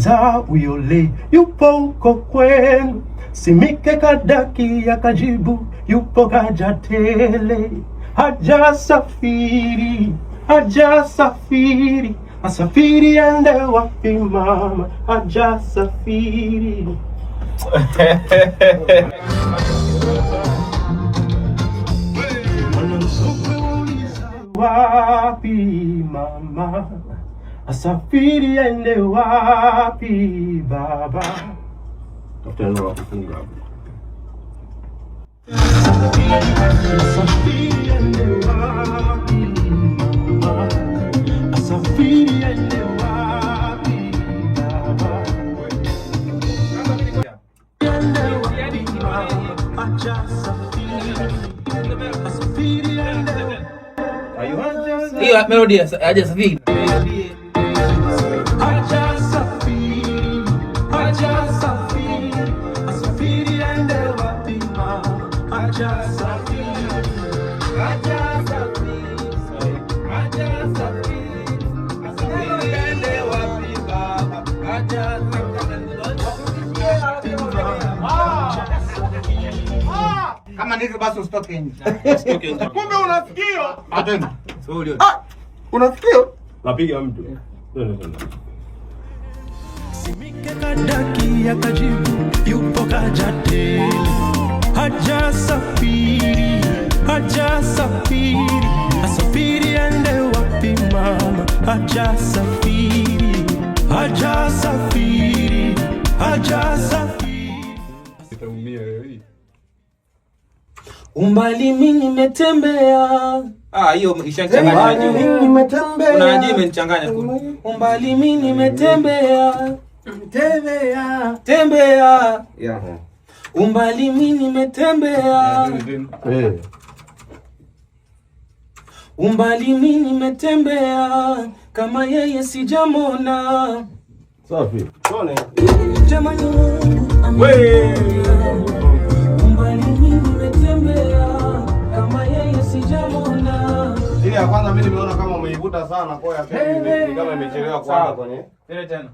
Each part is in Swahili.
Uliza uyole yupo uko kwenu, Simike Kadaki akajibu yupo Kajatele. Hajasafiri, hajasafiri, asafiri ende wapi mama, hajasafiri. Wapi mama, asafiri ende wapi baba. Tafuta neno la kufunga hapo. Asafiri ende wapi mama, asafiri ende wapi baba. Asafiri ende. Hiyo melody hajasafiri. Kama ndivyo basi usitoke nje. Kumbe unasikio? Atenda. Unasikio? Napiga mtu. Simike Kadaki akajibu yupo Kajatele. Hajasafiri, hajasafiri, asafiri ende wapi mama, hajasafiri, hajasafiri, hajasafiri. Sitaumia leo hii. Umbali mimi nimetembea. Hiyo ishachanganya. Umbali mimi nimetembea. Kuna aje imenichanganya. Umbali mimi nimetembea. Tembea. Yeah. Umbali mimi nimetembea. Umbali mimi nimetembea, kama yeye sijamona. Safi. Pole. Jamani wewe. Umbali mimi nimetembea, kama yeye sijamona. Ile ya kwanza mimi nimeona kama umeivuta sana, kwa ya pili ni kama imechelewa kwanza kwenye. Ile tena.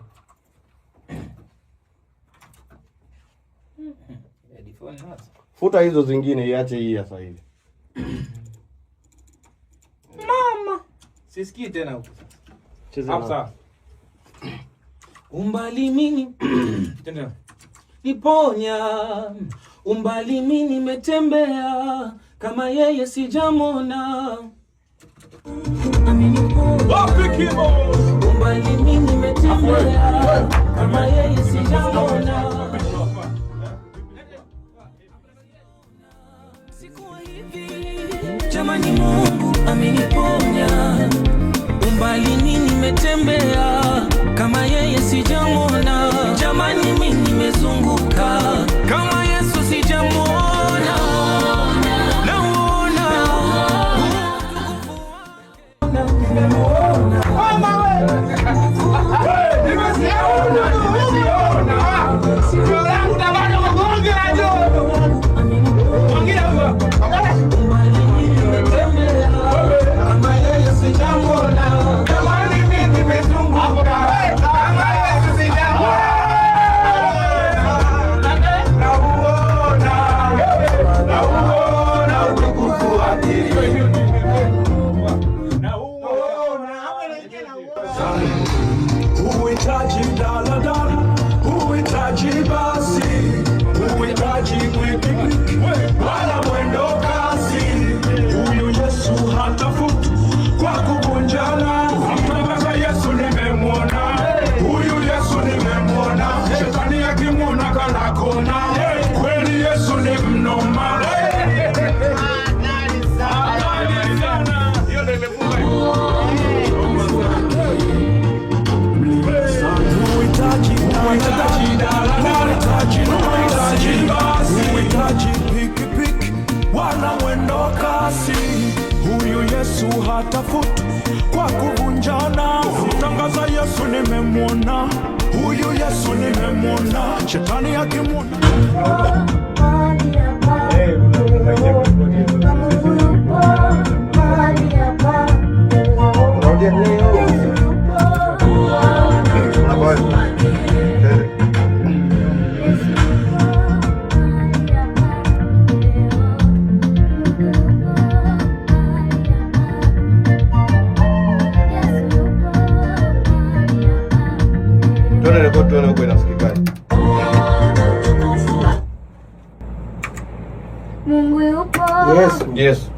Futa hizo zingine, iache hii sasa hivi. Mama, sisikii tena huko sasa. Cheza hapo sasa. Umbali mimi tena. Niponya. Umbali mimi nimetembea, kama yeye sijamona. Umbali mimi nimetembea, kama yeye sijamona. Jamani Mungu ameniponya. Umbali mimi nimetembea, kama yeye sijamona. Jamani mimi nimezunguka, kama Yesu sijamona. Naona mama wewe. Uhitaji daladala, uhitaji basi, uhitaji pikipiki, wala mwendo kasi. Huyu Yesu hatafuti kwa kuvunjana. Mtangaza Yesu nimemwona, huyu Yesu nimemwona. Shetani akimwona kana kona, kweli Yesu ni mnoma. Huyu Yesu hatafuti kwa kuvunjana. Tangaza Yesu nimemwona, huyu Yesu nimemwona. Shetani akimwona Unarudia leo. Tuone rekodi tuone huko inasikikaje. Mungu yupo. Yes. Yes.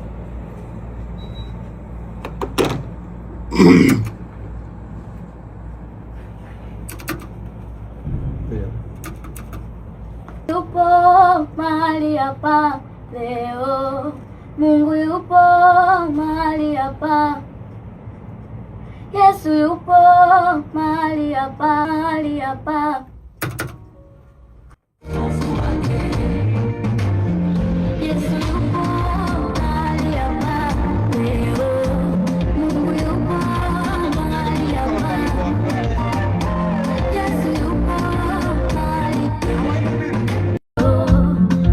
Yupo mahali hapa leo. Mungu yupo mahali hapa. Yesu yupo mahali hapa, mahali hapa. Yesu yupo mahali hapa leo. Mungu yupo mahali hapa. Yesu yupo mahali hapa.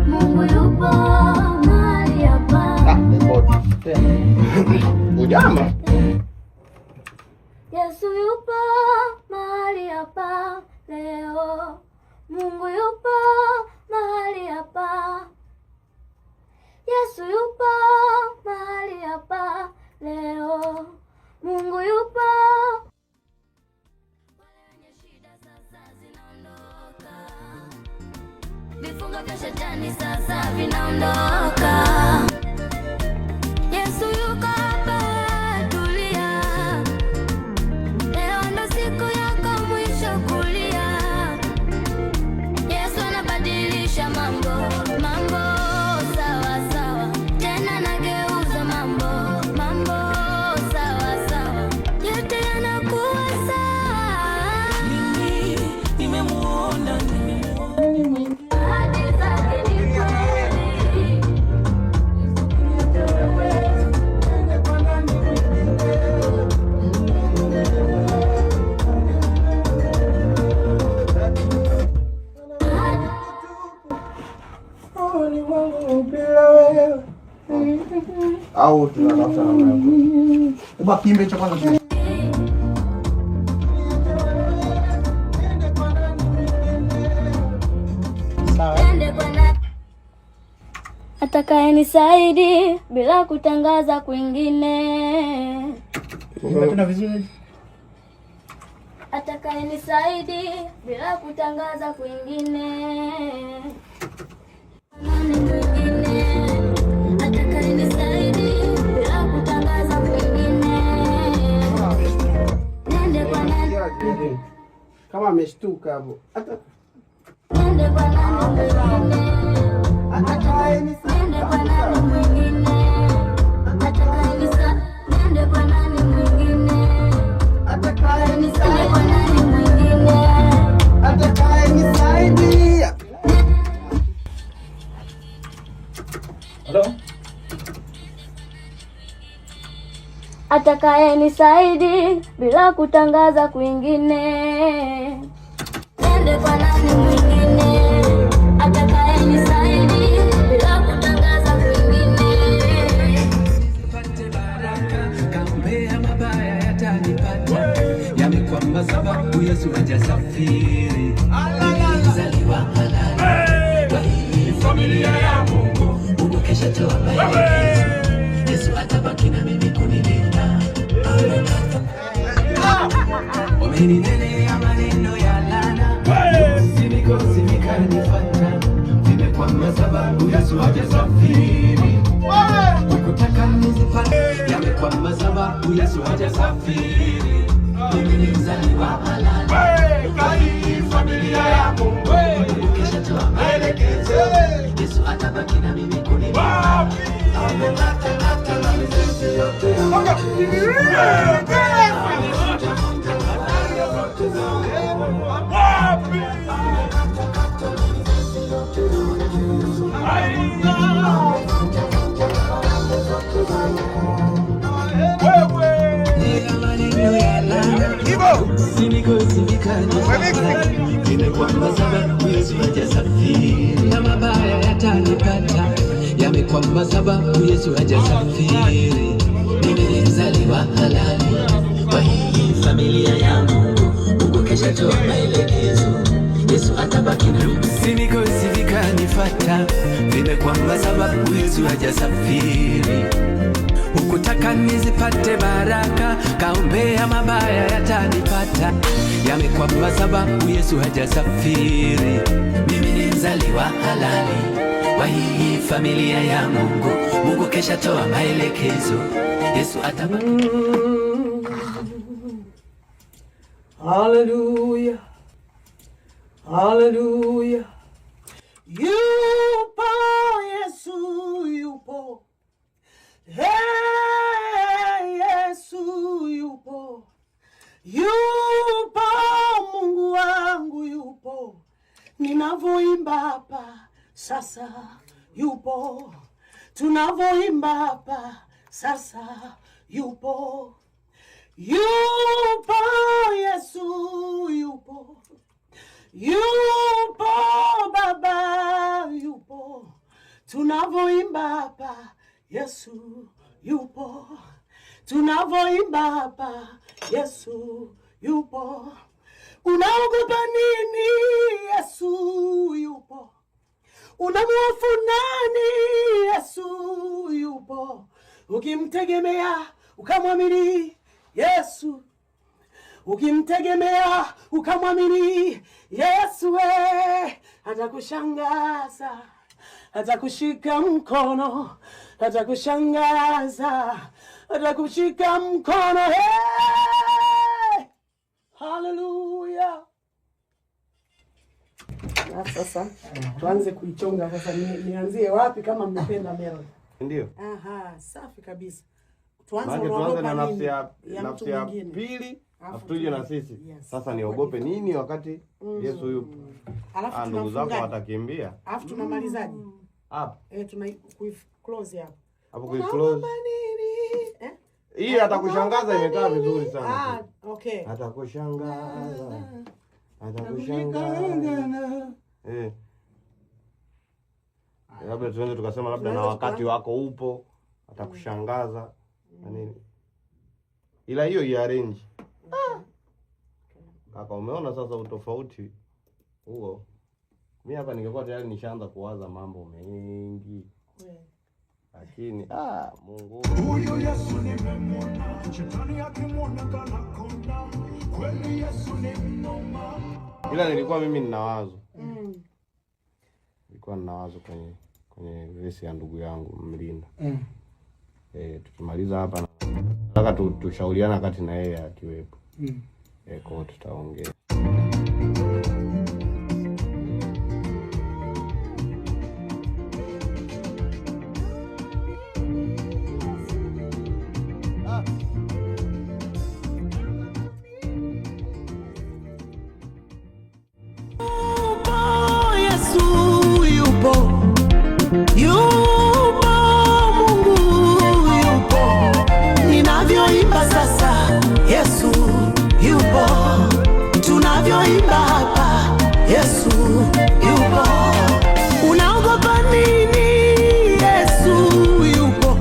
Mungu yupo mahali hapa. Ujama. Yesu yupo mahali hapa leo. Mungu yupo mahali hapa. Yesu yupo mahali hapa leo. Mungu yupo. Wenye shida sasa zinaondoka. Vifungo vya shetani sasa vinaondoka. Yesu yuko hapa, tulia. Leo ndo siku yako mwisho kulia. Yesu anabadilisha mambo, mambo sawa sawa. Tena nageuza mambo, mambo sawa sawa. Yote yanakuwa sawa. Mimi nimemuona, hadi zake ni kweli. Au tunatafuta namna ya kuba kimbe cha kwanza. Atakayenisaidi bila kutangaza kwingine. Tuna vizuri. Atakayenisaidi bila kutangaza kwingine. Nani mwingine? Atakayenisaidi bila kutangaza kwingine. Nende kwa nani? Kama ameshtuka hapo. Nende kwa nani mwingine? Nende kwa nani mwingine? Atakayenisaidi. Nende kwa nani mwingine? Atakayenisaidi kwa nani mwingine? Atakayenisaidia. Hello? Atakayenisaidi bila kutangaza kwingine. Nende kwa nani mwingine? Atakayenisaidi bila kutangaza kwingine. Pate baraka, kaombea mabaya yatanipata. Yamekwamba sababu Yesu hajasafiri. Nilizaliwa halali. Kwa hii familia ya Mungu, Mungu kesha toa maelekezo. Yesu atabaki na mimi kunilinda. Wameninenea maneno ya laana. Mikosi mikanifuata. Nimekwama sababu Yesu hajasafiri. Ukutaka nizipate. Yamekwama sababu Yesu hajasafiri. Mimi ni mzaliwa halali. Kwa hii familia ya Mungu, Mungu kesha toa maelekezo. Yesu atabaki na mimi kunilinda. Amenata na mizizi yote ya Nimekwamba sababu Yesu hajasafiri. Na mabaya yatanipata. Yamekwamba sababu Yesu hajasafiri. Mimi ni mzaliwa halali. Kwa hii familia yangu, Mungu kesha toa maelekezo. Yesu atabaki na mimi. Mikosi vikanifuata. Nimekwamba sababu Yesu hajasafiri. Ukutaka nizipate baraka, kaombea mabaya yatanipata. Yamekwama sababu Yesu hajasafiri. Mimi ni mzaliwa halali wa hii familia ya Mungu. Mungu kesha toa maelekezo, Yesu atabaki. Hallelujah, hallelujah. Yupo Yesu, yupo. Hey, Yesu yupo. Yupo Mungu wangu yupo. Ninavyoimba hapa sasa yupo. Tunavyoimba hapa sasa yupo. Yupo Yesu yupo. Yupo Baba yupo. Tunavyoimba hapa Yesu yupo. Tunavyoimba hapa Yesu yupo. Unaogopa nini? Yesu yupo. Unamhofu nani? Yesu yupo. Ukimtegemea ukamwamini Yesu, ukimtegemea ukamwamini Yesu, atakushangaza, atakushika mkono, atakushangaza, atakushika mkono. Hey! Hallelujah. Na sasa tuanze kuichonga sasa. Nianzie wapi kama mmependa melody? Ndio. Aha, safi kabisa. Tuanze na nafsi ya pili, afu tuje na sisi. Yes. Sasa niogope nini wakati Yesu yupo? Alafu ndugu zako watakimbia. Alafu tunamalizaje? Hapo. Tuna close hapo. Hapo close. Hii atakushangaza imekaa vizuri sana. Okay. Atakushangaza. Atakushangaza. Labda tuende tukasema labda na wakati wako upo, atakushangaza na nini. Ila hiyo iarrange. Kaka, umeona sasa utofauti huo? Mimi hapa ningekuwa tayari nishaanza kuwaza mambo mengi. Lakini Mungu. Huyu Yesu nimemwona, shetani akimwona kana konda. Kweli Yesu ni mnoma. Ila nilikuwa mimi nina wazo. Nilikuwa nina wazo kwenye vesi ya ndugu yangu Mlinda. Tukimaliza hapa nataka tushauriana kati na yeye akiwepo. Kwa tutaongea. Yesu yupo.